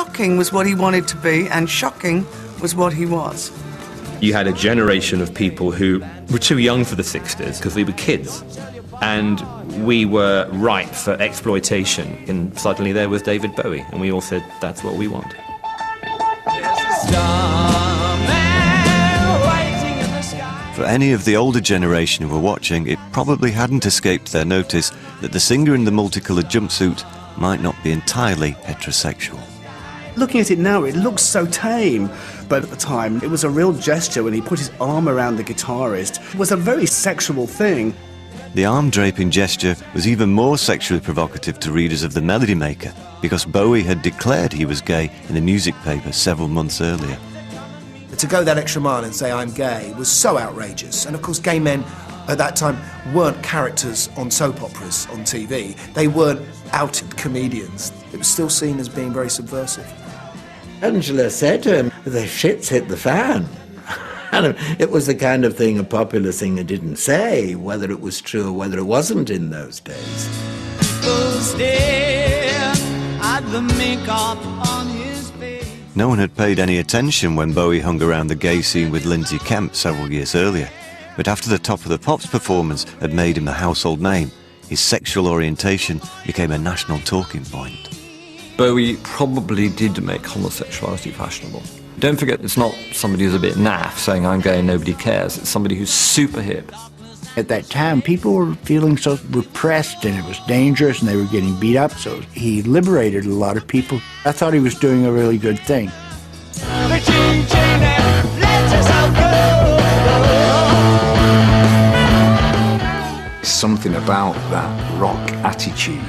shocking was what he wanted to be, and shocking was what he was. You had a generation of people who were too young for the 60s because we were kids, and we were ripe for exploitation, and suddenly there was David Bowie, and we all said, that's what we want. For any of the older generation who were watching, it probably hadn't escaped their notice that the singer in the multicoloured jumpsuit might not be entirely heterosexual. Looking at it now, it looks so tame, but at the time it was a real gesture when he put his arm around the guitarist. It was a very sexual thing. The arm-draping gesture was even more sexually provocative to readers of The Melody Maker, because Bowie had declared he was gay in the music paper several months earlier. To go that extra mile and say I'm gay was so outrageous. And of course gay men at that time weren't characters on soap operas on TV. They weren't outed comedians. It was still seen as being very subversive. Angela said to him, the shit's hit the fan. And it was the kind of thing a popular singer didn't say, whether it was true or whether it wasn't in those days. No one had paid any attention when Bowie hung around the gay scene with Lindsay Kemp several years earlier. But after the Top of the Pops performance had made him a household name, his sexual orientation became a national talking point. Bowie probably did make homosexuality fashionable. Don't forget, it's not somebody who's a bit naff saying I'm gay and nobody cares. It's somebody who's super hip. At that time, people were feeling so repressed and it was dangerous and they were getting beat up, so he liberated a lot of people. I thought he was doing a really good thing. Something about that rock attitude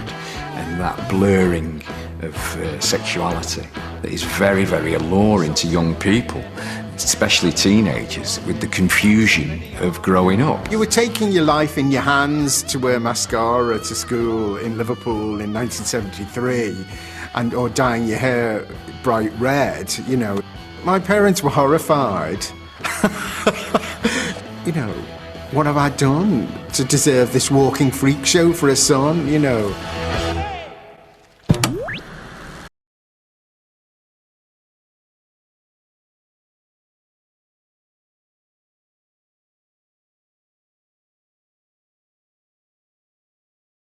and that blurring of sexuality that is very, very alluring to young people, especially teenagers, with the confusion of growing up. You were taking your life in your hands to wear mascara to school in Liverpool in 1973, or dyeing your hair bright red, you know. My parents were horrified. You know, what have I done to deserve this walking freak show for a son, you know?